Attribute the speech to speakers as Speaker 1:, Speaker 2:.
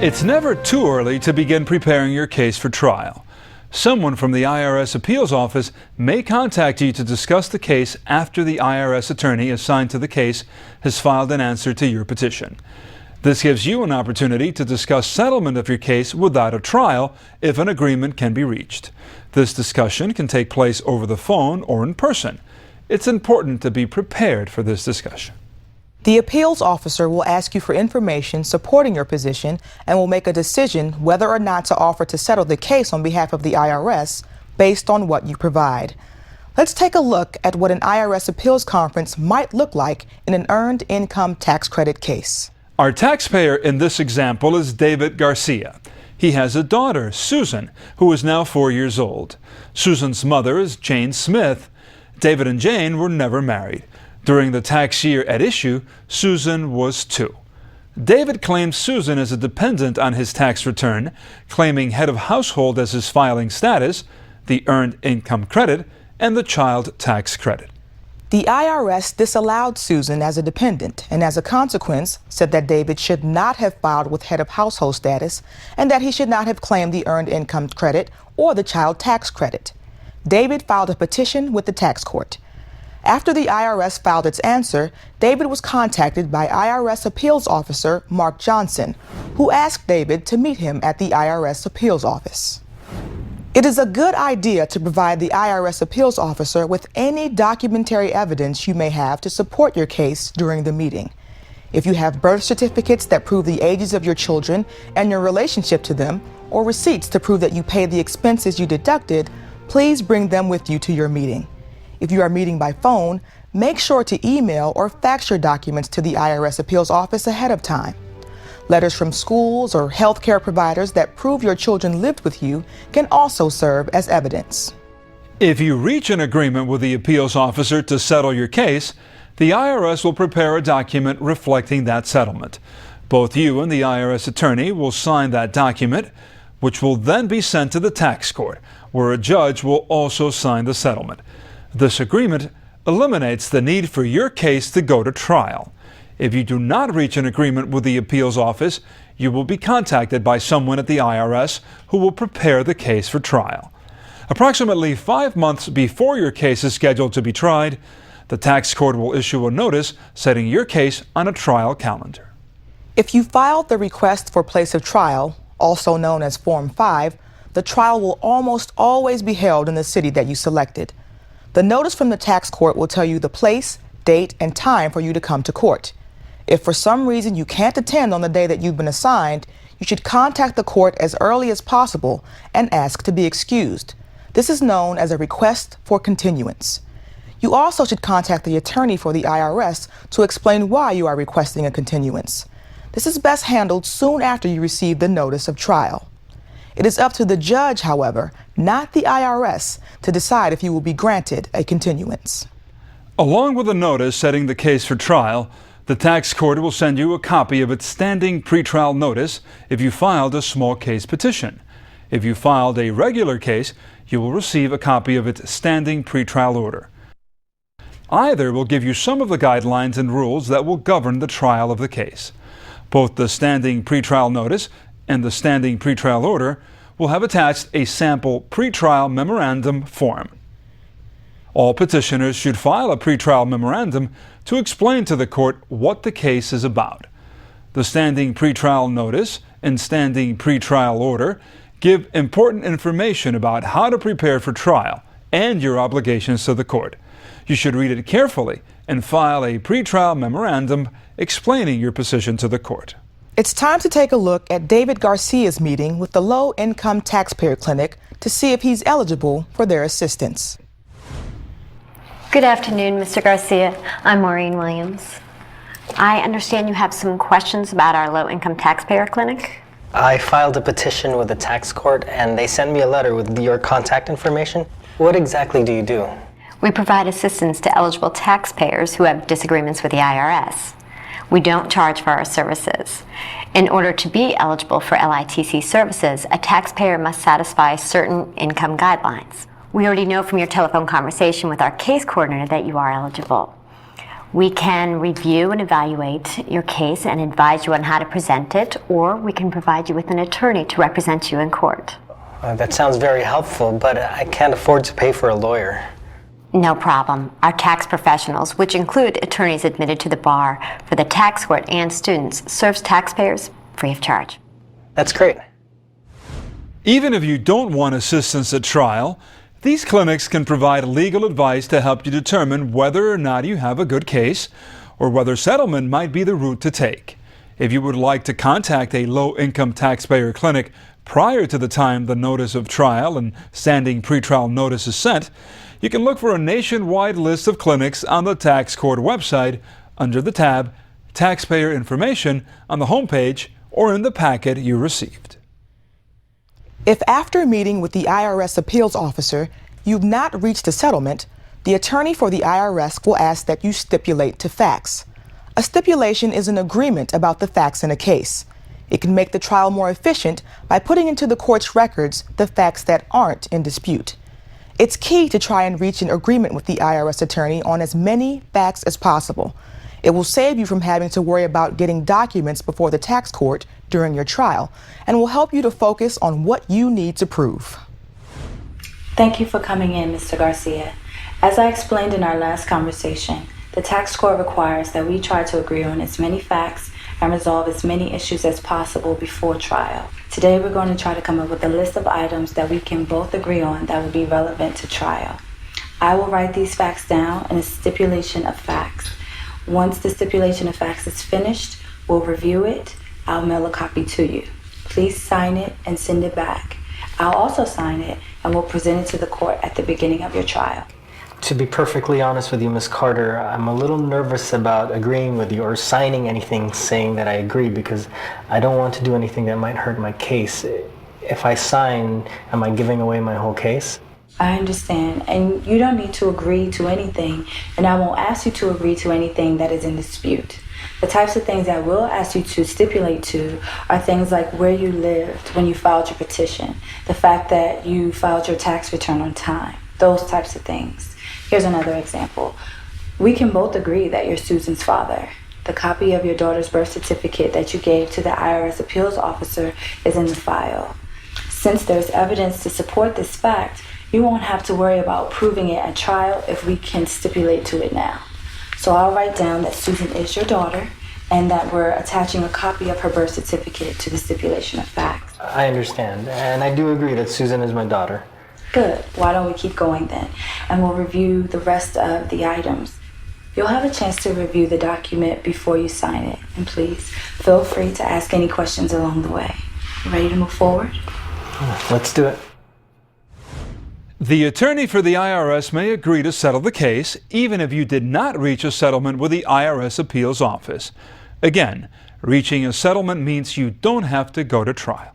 Speaker 1: It's never too early to begin preparing your case for trial. Someone from the IRS Appeals Office may contact you to discuss the case after the IRS attorney assigned to the case has filed an answer to your petition. This gives you an opportunity to discuss settlement of your case without a trial if an agreement can be reached. This discussion can take place over the phone or in person. It's important to be prepared for this discussion.
Speaker 2: The appeals officer will ask you for information supporting your position and will make a decision whether or not to offer to settle the case on behalf of the IRS based on what you provide. Let's take a look at what an IRS appeals conference might look like in an earned income tax credit case.
Speaker 1: Our taxpayer in this example is David Garcia. He has a daughter, Susan, who is now 4 years old. Susan's mother is Jane Smith. David and Jane were never married. During the tax year at issue, Susan was 2. David claims Susan is a dependent on his tax return, claiming head of household as his filing status, the earned income credit, and the child tax credit.
Speaker 2: The IRS disallowed Susan as a dependent and as a consequence said that David should not have filed with head of household status and that he should not have claimed the earned income credit or the child tax credit. David filed a petition with the tax court. After the IRS filed its answer, David was contacted by IRS Appeals Officer Mark Johnson, who asked David to meet him at the IRS Appeals Office. It is a good idea to provide the IRS Appeals Officer with any documentary evidence you may have to support your case during the meeting. If you have birth certificates that prove the ages of your children and your relationship to them, or receipts to prove that you paid the expenses you deducted, please bring them with you to your meeting. If you are meeting by phone, make sure to email or fax your documents to the IRS Appeals Office ahead of time. Letters from schools or healthcare providers that prove your children lived with you can also serve as evidence.
Speaker 1: If you reach an agreement with the appeals officer to settle your case, the IRS will prepare a document reflecting that settlement. Both you and the IRS attorney will sign that document, which will then be sent to the tax court, where a judge will also sign the settlement. This agreement eliminates the need for your case to go to trial. If you do not reach an agreement with the appeals office, you will be contacted by someone at the IRS who will prepare the case for trial. Approximately 5 months before your case is scheduled to be tried, the tax court will issue a notice setting your case on a trial calendar.
Speaker 2: If you filed the request for place of trial, also known as Form 5, the trial will almost always be held in the city that you selected. The notice from the tax court will tell you the place, date, and time for you to come to court. If for some reason you can't attend on the day that you've been assigned, you should contact the court as early as possible and ask to be excused. This is known as a request for continuance. You also should contact the attorney for the IRS to explain why you are requesting a continuance. This is best handled soon after you receive the notice of trial. It is up to the judge, however, not the IRS, to decide if you will be granted a continuance.
Speaker 1: Along with a notice setting the case for trial, the tax court will send you a copy of its standing pretrial notice if you filed a small case petition. If you filed a regular case, you will receive a copy of its standing pretrial order. Either will give you some of the guidelines and rules that will govern the trial of the case. Both the standing pretrial notice and the standing pretrial order will have attached a sample pretrial memorandum form. All petitioners should file a pretrial memorandum to explain to the court what the case is about. The standing pretrial notice and standing pretrial order give important information about how to prepare for trial and your obligations to the court. You should read it carefully and file a pretrial memorandum explaining your position to the court.
Speaker 2: It's time to take a look at David Garcia's meeting with the Low Income Taxpayer Clinic to see if he's eligible for their assistance.
Speaker 3: Good afternoon, Mr. Garcia. I'm Maureen Williams. I understand you have some questions about our Low Income Taxpayer Clinic.
Speaker 4: I filed a petition with the tax court and they sent me a letter with your contact information. What exactly do you do?
Speaker 3: We provide assistance to eligible taxpayers who have disagreements with the IRS. We don't charge for our services. In order to be eligible for LITC services, a taxpayer must satisfy certain income guidelines. We already know from your telephone conversation with our case coordinator that you are eligible. We can review and evaluate your case and advise you on how to present it, or we can provide you with an attorney to represent you in court.
Speaker 4: That sounds very helpful, but I can't afford to pay for a lawyer.
Speaker 3: No problem. Our tax professionals, which include attorneys admitted to the bar for the tax court and students, serves taxpayers free of charge.
Speaker 4: That's great.
Speaker 1: Even if you don't want assistance at trial, these clinics can provide legal advice to help you determine whether or not you have a good case or whether settlement might be the route to take. If you would like to contact a low-income taxpayer clinic prior to the time the notice of trial and standing pretrial notice is sent, you can look for a nationwide list of clinics on the tax court website under the tab Taxpayer Information on the homepage or in the packet you received.
Speaker 2: If after meeting with the IRS Appeals Officer, you've not reached a settlement, the attorney for the IRS will ask that you stipulate to facts. A stipulation is an agreement about the facts in a case. It can make the trial more efficient by putting into the court's records the facts that aren't in dispute. It's key to try and reach an agreement with the IRS attorney on as many facts as possible. It will save you from having to worry about getting documents before the tax court during your trial and will help you to focus on what you need to prove.
Speaker 5: Thank you for coming in, Mr. Garcia. As I explained in our last conversation, the tax court requires that we try to agree on as many facts and resolve as many issues as possible before trial. Today we're going to try to come up with a list of items that we can both agree on that will be relevant to trial. I will write these facts down in a stipulation of facts. Once the stipulation of facts is finished, we'll review it. I'll mail a copy to you. Please sign it and send it back. I'll also sign it and we'll present it to the court at the beginning of your trial.
Speaker 4: To be perfectly honest with you, Ms. Carter, I'm a little nervous about agreeing with you or signing anything saying that I agree because I don't want to do anything that might hurt my case. If I sign, am I giving away my whole case?
Speaker 5: I understand, and you don't need to agree to anything, and I won't ask you to agree to anything that is in dispute. The types of things I will ask you to stipulate to are things like where you lived when you filed your petition, the fact that you filed your tax return on time, those types of things. Here's another example. We can both agree that you're Susan's father. The copy of your daughter's birth certificate that you gave to the IRS Appeals Officer is in the file. Since there's evidence to support this fact, you won't have to worry about proving it at trial if we can stipulate to it now. So I'll write down that Susan is your daughter and that we're attaching a copy of her birth certificate to the stipulation of facts.
Speaker 4: I understand, and I do agree that Susan is my daughter.
Speaker 5: Good. Why don't we keep going then? And we'll review the rest of the items. You'll have a chance to review the document before you sign it. And please, feel free to ask any questions along the way. You ready to move forward?
Speaker 4: Let's do it.
Speaker 1: The attorney for the IRS may agree to settle the case even if you did not reach a settlement with the IRS Appeals Office. Again, reaching a settlement means you don't have to go to trial.